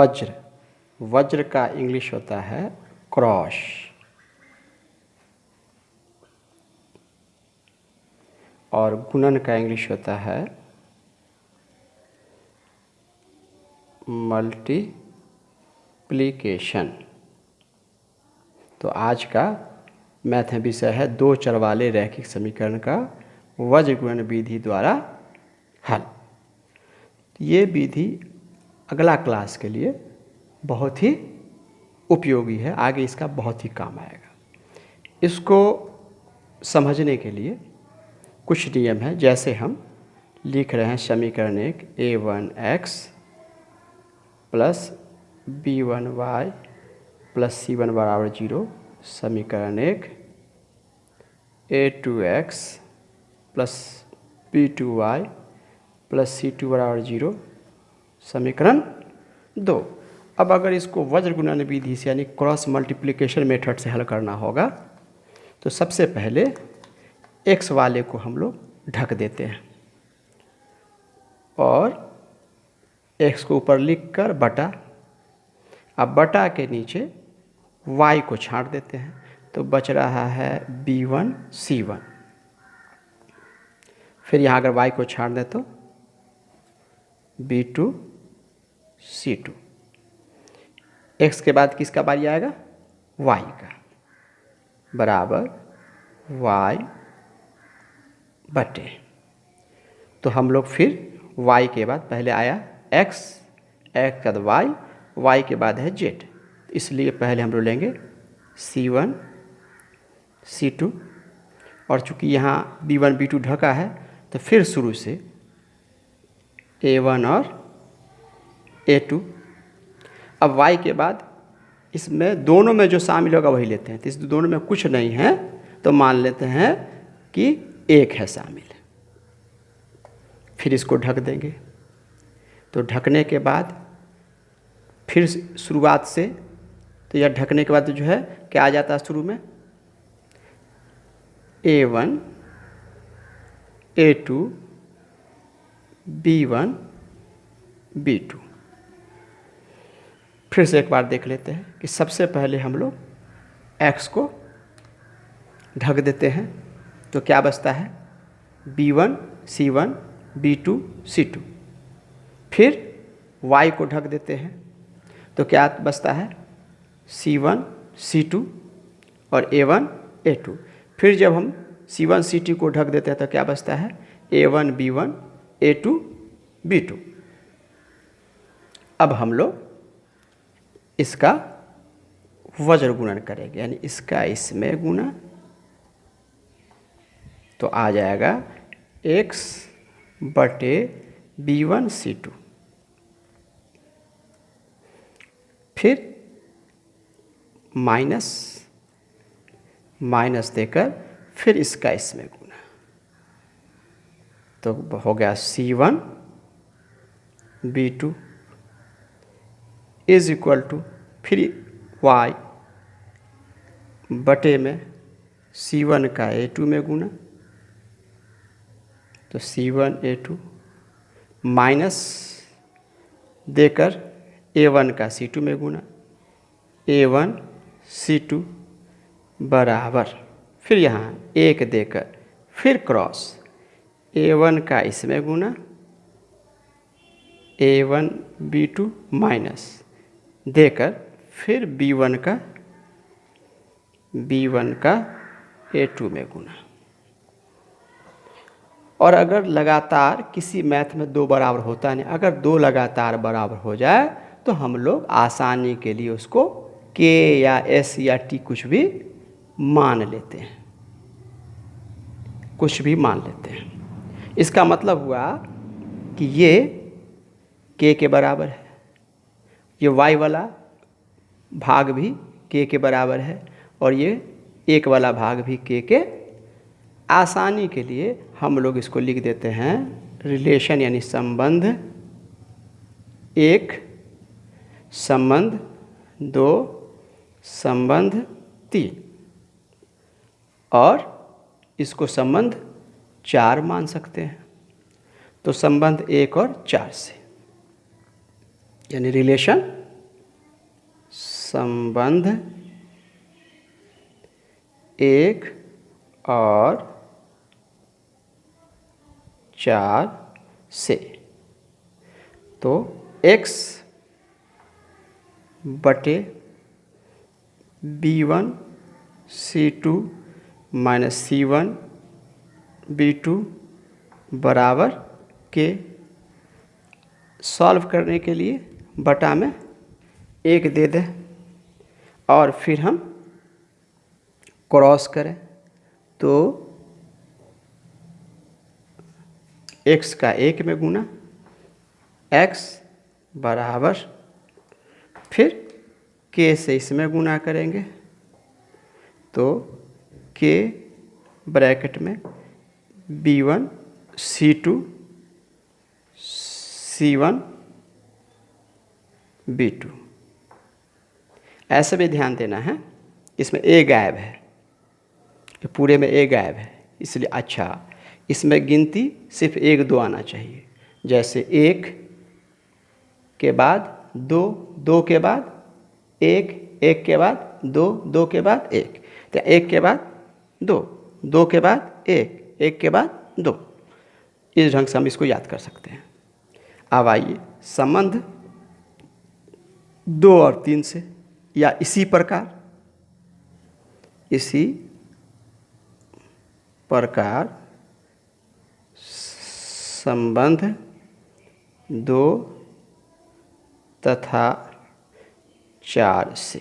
वज्र, वज्र का इंग्लिश होता है क्रॉस। और गुणन का इंग्लिश होता है मल्टीप्लिकेशन। तो आज का मैथ विषय है दो चर वाले रैखिक समीकरण का वज्र गुणन विधि द्वारा हल। ये विधि अगला क्लास के लिए बहुत ही उपयोगी है, आगे इसका बहुत ही काम आएगा। इसको समझने के लिए कुछ नियम है, जैसे हम लिख रहे हैं समीकरण एक a1x plus b1y plus c1 बराबर 0। समीकरण एक a2x plus b2y plus c2 बराबर 0। समीकरण 2। अब अगर इसको वज्र गुणन विधि से यानी क्रॉस मल्टीप्लिकेशन मेथड से हल करना होगा तो सबसे पहले x वाले को हम लोग ढक देते हैं और x को ऊपर लिखकर बटा, अब बटा के नीचे y को छांट देते हैं तो बच रहा है b1 c1। फिर यहाँ अगर y को छांट दें तो b2 c2। x के बाद किसका बारी आएगा? y का, बराबर y बटे। तो हम लोग फिर y के बाद पहले आया x, x के बाद y के बाद है z, इसलिए पहले हम लोग लेंगे c1 c2। और चूँकि यहाँ b1 b2 ढका है तो फिर शुरू से a1 और a2। अब y के बाद इसमें दोनों में जो शामिल होगा वही लेते हैं, तो इस दोनों में कुछ नहीं है तो मान लेते हैं कि एक है शामिल। फिर इसको ढक देंगे, तो ढकने के बाद फिर शुरुआत से, तो यह ढकने के बाद जो है क्या आ जाता है शुरू में a1 a2 b1 b2। फिर से एक बार देख लेते हैं कि सबसे पहले हम लोग x को ढक देते हैं तो क्या बचता है b1 c1 b2 c2। फिर y को ढक देते हैं तो क्या बचता है c1 c2 और a1 a2। फिर जब हम c1 c2 को ढक देते हैं तो क्या बचता है a1 b1 a2 b2। अब हम लोग इसका वज्र गुणन करेंगे, यानी इसका इसमें गुणा, तो आ जाएगा x बटे b1 c2। फिर माइनस माइनस देकर फिर इसका इसमें गुणा, तो हो गया c1 b2 is equal to फिर y बटे में c1 का a2 में गुणा, तो c1 a2 माइनस देकर a1 का c2 में गुणा, a1 c2 बराबर फिर यहाँ एक देकर फिर क्रॉस a1 का इसमें गुणा a1 b2 माइनस देकर फिर b1 का a2 में गुणा। और अगर लगातार किसी मैथ में दो बराबर होता नहीं, अगर दो लगातार बराबर हो जाए तो हम लोग आसानी के लिए उसको k या s या t कुछ भी मान लेते हैं, कुछ भी मान लेते हैं। इसका मतलब हुआ कि ये k के बराबर है, ये y वाला भाग भी k के बराबर है और ये एक वाला भाग भी k के। आसानी के लिए हम लोग इसको लिख देते हैं रिलेशन यानी संबंध एक, संबंध दो, संबंध तीन, और इसको संबंध चार मान सकते हैं। तो संबंध एक और चार से यानी रिलेशन संबंध 1 और 4 से। तो x बटे b1 c2 minus c1 b2 बराबर के, सॉल्व करने के लिए बटा में 1 दे दें और फिर हम क्रॉस करें तो x का 1 में गुना, x बराबर फिर k से इसमें गुना करेंगे तो k ब्रैकेट में b1 c2 c1 b2। ऐसे भी ध्यान देना है, इसमें a गायब है, पूरे में a गायब है, इसलिए अच्छा इसमें गिनती सिर्फ 1 2 आना चाहिए। जैसे 1 के बाद 2, 2 के बाद 1, 1 के बाद 2, 2 के बाद 1, तो 1 के बाद 2, 2 के बाद 1, 1 के बाद 2। इस ढंग से हम इसको याद कर सकते हैं। अब आइए संबंध 2 और 3 से, या इसी प्रकार संबंध 2 तथा 4 से।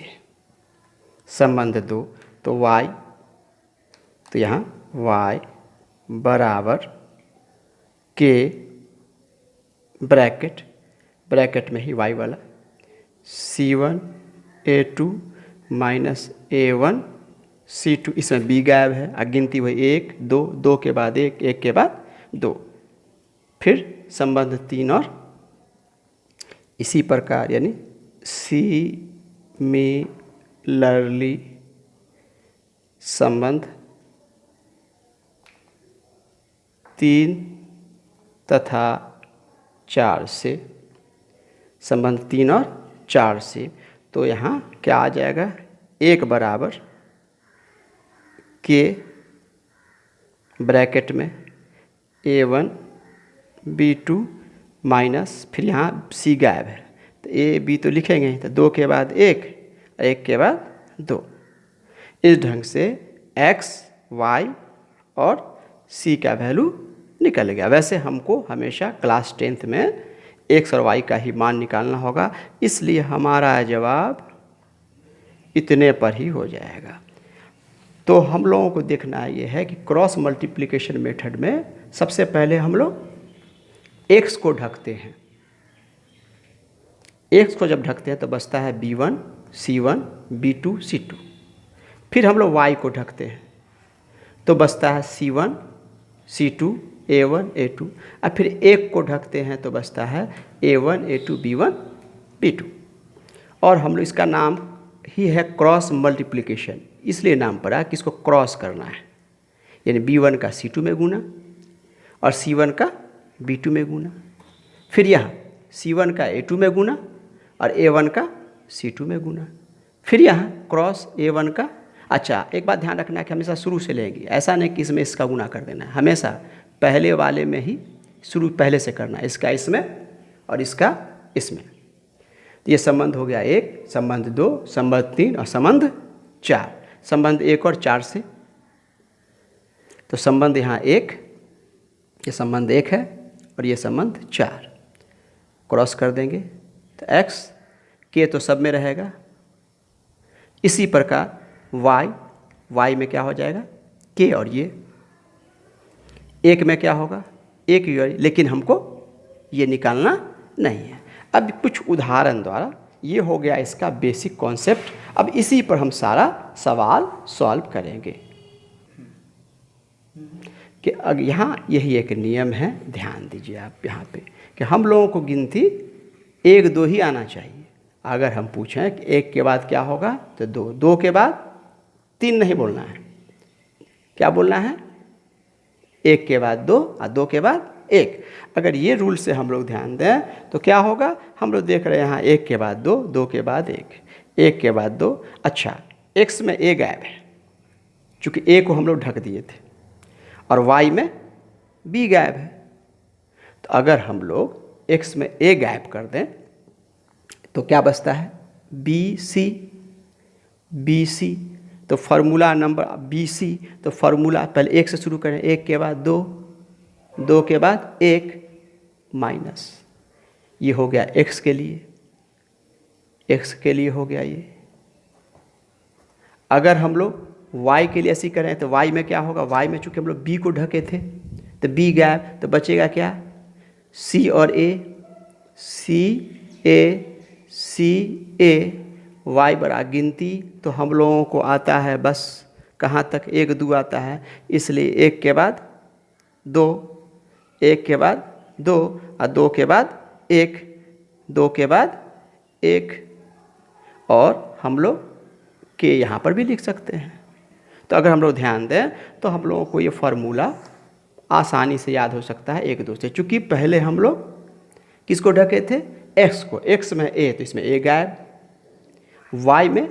संबंध 2 तो y, तो यहाँ y बराबर k ब्रैकेट में ही y वाला c1 a2 minus a1 c2, इसमें b गायब है, अगिनती वही 1 2, 2 के बाद 1, 1 के बाद 2। फिर संबंध 3 और इसी प्रकार यानी सिमिलरली संबंध 3 तथा 4 से। संबंध 3 और 4 से तो यहाँ क्या आ जाएगा, 1 बराबर के ब्रैकेट में a1 b2 माइनस, फिर यहाँ c गायब है तो a b तो लिखेंगे, तो 2 के बाद 1, 1 के बाद 2। इस ढंग से x, y और c का वैल्यू निकल गया। वैसे हमको हमेशा क्लास 10th में x और y का ही मान निकालना होगा, इसलिए हमारा जवाब इतने पर ही हो जाएगा। तो हम लोगों को देखना ये है कि क्रॉस मल्टीप्लिकेशन मेथड में सबसे पहले हम लोग x को ढकते हैं। x को जब ढकते हैं तो बचता है b1 c1 b2 c2। फिर हम लोग y को ढकते हैं तो बचता है c1 c2 a1 a2। और फिर 1 को ढकते हैं तो बचता है a1 a2 b1 b2। और हम लोग इसका नाम ही है क्रॉस मल्टीप्लिकेशन, इसलिए नाम पड़ा कि इसको क्रॉस करना है, यानी b1 का c2 में गुना और c1 का b2 में गुना। फिर यहाँ c1 का a2 में गुना और a1 का c2 में गुना। फिर यहाँ क्रॉस a1 का, अच्छा एक बात ध्यान रखना है कि हमेशा शुरू से लेंगे, ऐसा नहीं कि इसमें इसका गुना कर देना है, हमेशा पहले वाले में ही शुरू पहले से करना है, इसका इसमें और इसका इसमें। तो ये संबंध हो गया 1, संबंध 2, संबंध 3 और संबंध 4। संबंध 1 और 4 से तो संबंध यहाँ 1, ये संबंध 1 है और ये संबंध 4। क्रॉस कर देंगे तो x k तो सब में रहेगा। इसी प्रकार y में क्या हो जाएगा k, और ये 1 में क्या होगा 1 ही, लेकिन हमको ये निकालना नहीं है। अब कुछ उदाहरण द्वारा ये हो गया इसका बेसिक कॉन्सेप्ट। अब इसी पर हम सारा सवाल सॉल्व करेंगे कि अब यहाँ यही एक नियम है, ध्यान दीजिए आप यहाँ पे कि हम लोगों को गिनती 1 2 ही आना चाहिए। अगर हम पूछें कि 1 के बाद क्या होगा तो 2, 2 के बाद 3 नहीं बोलना है, क्या बोलना है 1 के बाद 2 और 2 के बाद 1। अगर ये रूल से हम लोग ध्यान दें तो क्या होगा, हम लोग देख रहे हैं यहाँ 1 के बाद 2, 2 के बाद 1, 1 के बाद 2। अच्छा, x में a गायब है, चूँकि a को हम लोग ढक दिए थे, और y में b गायब है। तो अगर हम लोग x में a गायब कर दें तो क्या बचता है? BC। तो फार्मूला नंबर BC, तो फार्मूला पहले 1 से शुरू करें, 1 के बाद 2, 2 के बाद 1 माइनस, ये हो गया x के लिए, x के लिए हो गया ये। अगर हम लोग y के लिए ऐसी करें तो y में क्या होगा? y में चूँकि हम लोग b को ढके थे तो b गायब, तो बचेगा क्या? c और a, y बड़ा गिनती, तो हम लोगों को आता है बस कहाँ तक? 1 2 आता है, इसलिए 1 के बाद 2, 1 के बाद 2 और 2 के बाद 1, 2 के बाद 1, और हम लोग के यहाँ पर भी लिख सकते हैं। तो अगर हम लोग ध्यान दें तो हम लोगों को ये फार्मूला आसानी से याद हो सकता है 1 2 से, चूँकि पहले हम लोग किसको ढके थे? x को। x में a, तो इसमें a गायब, y में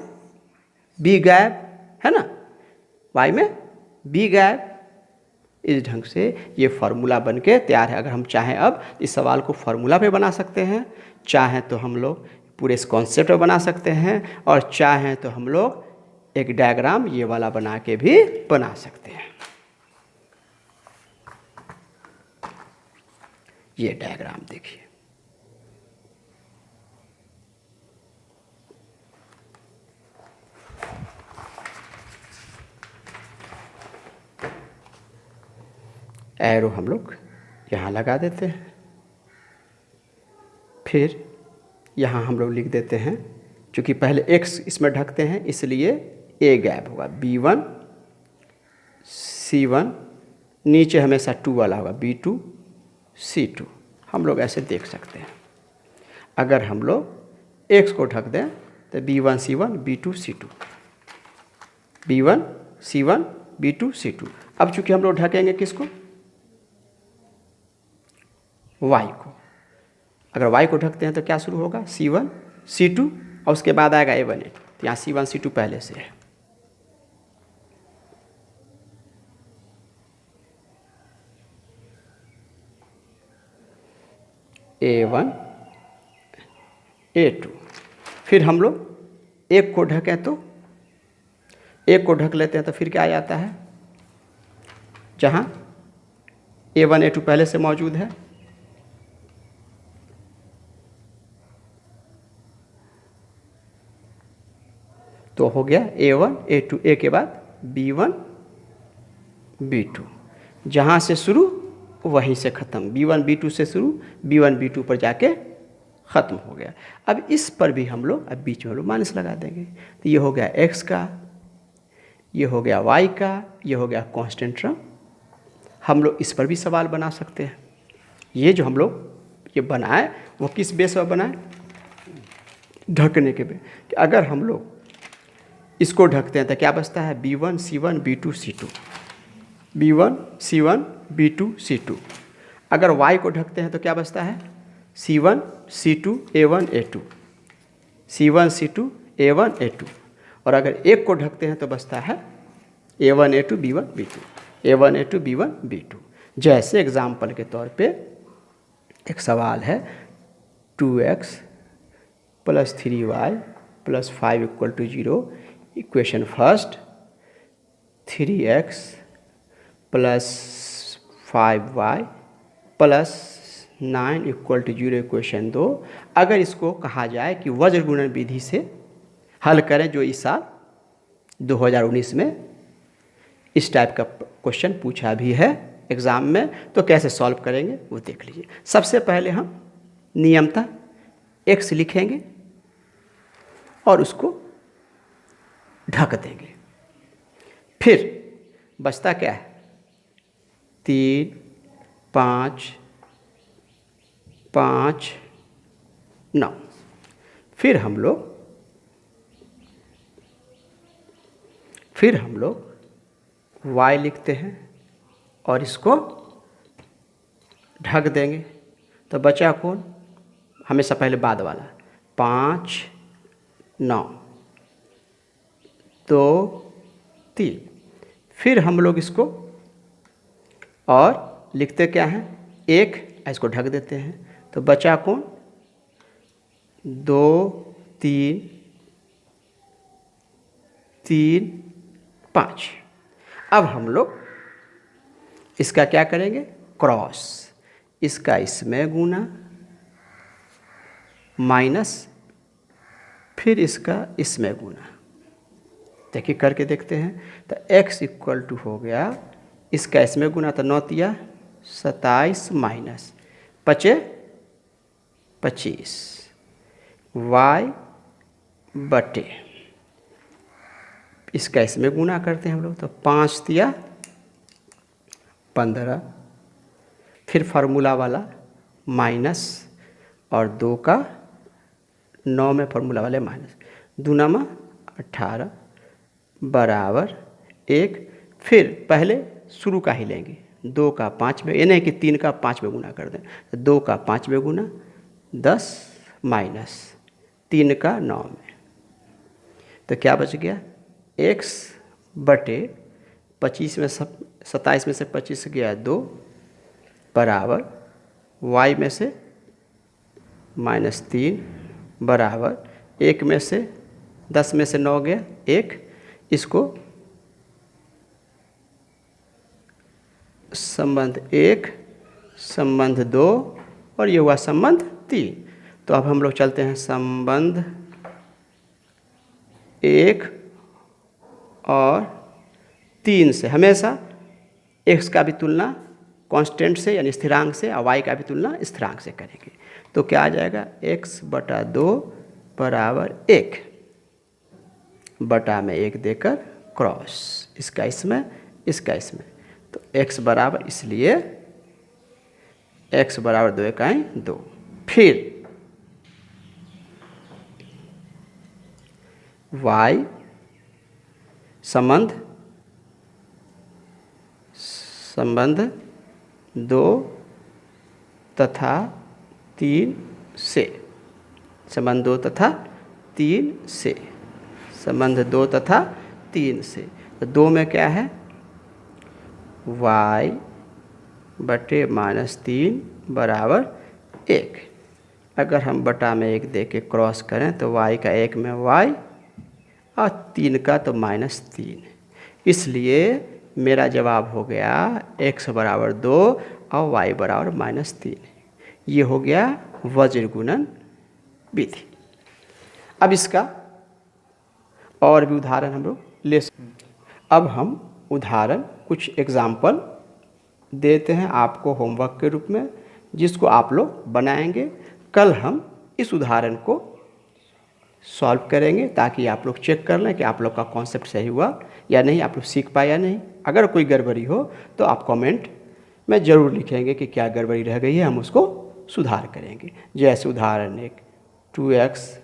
b गायब, है ना, y में b गायब। इस ढंग से ये फार्मूला बन के तैयार है। अगर हम चाहें अब इस सवाल को फार्मूला पे बना सकते हैं, चाहें तो हम लोग पूरे इस कॉन्सेप्ट पे बना सकते हैं, और चाहें तो हम लोग एक डायग्राम ये वाला बना के भी बना सकते हैं। ये डायग्राम देखिए, एरो हम लोग यहाँ लगा देते हैं, फिर यहाँ हम लोग लिख देते हैं, क्योंकि पहले x इसमें ढकते हैं इसलिए a गायब होगा, B1 C1, नीचे हमेशा 2 वाला होगा, B2 C2। हम लोग ऐसे देख सकते हैं। अगर हम लोग x को ढक दें तो B1 C1 B2 C2, B1 C1 B2 C2। अब चूँकि हम लोग ढकेंगे किसको? y को। अगर y को ढकते हैं तो क्या शुरू होगा? C1 C2, और उसके बाद आएगा A1 A2। तो यहाँ C1 C2 पहले से है। A1 A2, फिर हम लोग एक को ढकें तो एक को ढक लेते हैं तो फिर क्या आ जाता है? जहाँ A1 A2 पहले से मौजूद है, तो हो गया A1 A2, A के बाद B1 B2, जहाँ से शुरू वहीं से ख़त्म, B1 B2 से शुरू B1 B2 पर जाके ख़त्म हो गया। अब इस पर भी हम लोग अब बीच में लोग माइनस लगा देंगे, तो ये हो गया x का, ये हो गया y का, ये हो गया कांस्टेंट टर्म। हम लोग इस पर भी सवाल बना सकते हैं। ये जो हम लोग ये बनाए वो किस बेस पर बनाए? ढकने के बेस। कि अगर हम लोग इसको ढकते हैं तो क्या बचता है? B1 C1 B2 C2, B1 C1 B2 C2। अगर y को ढकते हैं तो क्या बचता है? C1 C2 A1 A2, C1 C2 A1 A2। और अगर एक को ढकते हैं तो बचता है A1 A2 B1 B2, A1 A2 B1 B2। जैसे एग्जाम्पल के तौर पे एक सवाल है 2x + 3y + 5 = 0, equation first 3x + 5y + 9 = 0, equation 2। अगर इसको कहा जाए कि वज्र गुणन विधि से हल करें, जो इस साल 2019 में इस टाइप का क्वेश्चन पूछा भी है एग्ज़ाम में, तो कैसे सॉल्व करेंगे वो देख लीजिए। सबसे पहले हम नियमतः x लिखेंगे और उसको ढक देंगे। फिर बचता क्या है? 3 5 5 9। फिर हम लोग y लिखते हैं और इसको ढक देंगे। तो बचा कौन? हमेशा पहले बाद वाला 5 9। 2 3। फिर हम लोग इसको और लिखते क्या हैं, 1, इसको ढक देते हैं तो बचा कौन, 2 3 3 5। अब हम लोग इसका क्या करेंगे, क्रॉस, इसका इसमें गुना माइनस फिर इसका इसमें गुना। देखिए करके देखते हैं तो x इक्वल टू हो गया, इसका इसमें गुना तो 9 तिया 27 माइनस 5 25 y बटे, इसका इसमें गुना करते हैं हम लोग तो 5 तिया 15, फिर फार्मूला वाला माइनस और 2 का 9 में फार्मूला वाले माइनस, दूना में 18 बराबर 1। फिर पहले शुरू का ही लेंगे, 2 का 5 में, ये नहीं कि 3 का 5 में गुना कर दें, तो 2 का 5 में गुना 10 माइनस 3 का 9 में, तो क्या बच गया, x बटे 25 में 27 में से 25 गया 2 बराबर y में से -3 बराबर 1 में से 10 में से 9 गया 1, इसको संबंध 1 संबंध 2 और ये हुआ संबंध 3। तो अब हम लोग चलते हैं संबंध 1 और 3 से। हमेशा x का भी तुलना कांस्टेंट से यानी स्थिरांक से और y का भी तुलना स्थिरांक से करेंगे। तो क्या आ जाएगा, x बटा 2 बराबर 1 बटा में 1 देकर क्रॉस, इसका इसमें इसका इसमें, तो x बराबर, इसलिए x बराबर 2 इकाई 2। फिर y संबंध 2 तथा 3 से, संबंध 2 तथा 3 से, संबंध 2 तथा 3 से, तो 2 में क्या है, y बटे -3 बराबर 1। अगर हम बटा में 1 दे के क्रॉस करें तो y का 1 में y और 3 का तो -3, इसलिए मेरा जवाब हो गया x बराबर 2 और y बराबर -3। ये हो गया वज्र गुणन विधि। अब इसका और भी उदाहरण हम लोग ले सकते हैं। अब हम उदाहरण कुछ एग्जाम्पल देते हैं आपको होमवर्क के रूप में, जिसको आप लोग बनाएंगे। कल हम इस उदाहरण को सॉल्व करेंगे ताकि आप लोग चेक कर लें कि आप लोग का कॉन्सेप्ट सही हुआ या नहीं, आप लोग सीख पाए या नहीं। अगर कोई गड़बड़ी हो तो आप कमेंट में ज़रूर लिखेंगे कि क्या गड़बड़ी रह गई है, हम उसको सुधार करेंगे। जैसे उदाहरण 1, 2x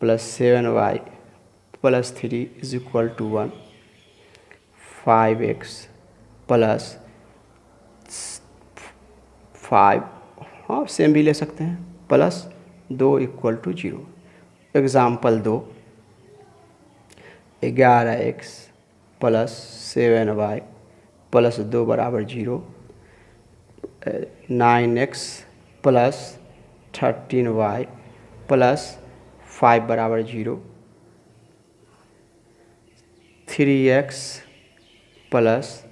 + 7y + 3 = 1, 5x + 5, हाँ सेम भी ले सकते हैं, +2 = 0। एग्ज़ाम्पल 2, 11x + 7y + 2 बराबर 0, 9x + 13y + 5 बराबर 0, 3x +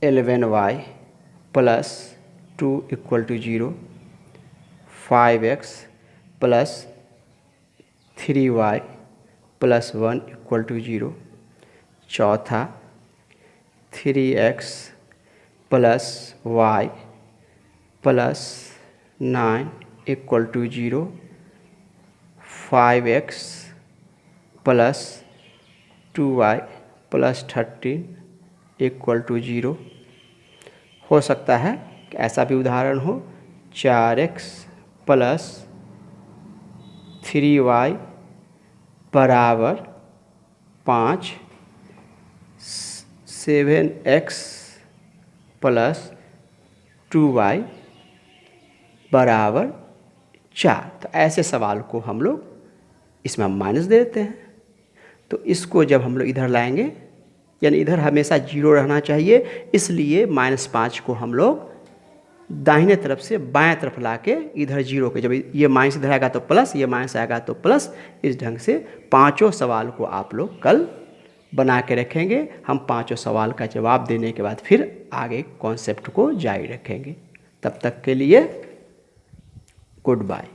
11y + 2 = 0, 5x + 3y + 1 = 0। चौथा, 3x + y + 9 = 0, 5x + 2y + 13 = 0। हो सकता है कि ऐसा भी उदाहरण हो, 4x + 3y बराबर 5, 7x + 2y बराबर 4। तो ऐसे सवाल को हम लोग इसमें माइनस दे देते हैं। तो इसको जब हम लोग इधर लाएंगे, यानी इधर हमेशा 0 रहना चाहिए, इसलिए -5 को हम लोग दाहिने तरफ से बाएं तरफ लाके इधर 0 के, जब ये माइनस इधर आएगा तो प्लस, ये माइनस आएगा तो प्लस, इस ढंग से पांचों सवाल को आप लोग कल बना के रखेंगे। हम पांचों सवाल का जवाब देने के बाद फिर आगे कॉन्सेप्ट को जारी रखेंगे। तब तक के लिए गुड बाय।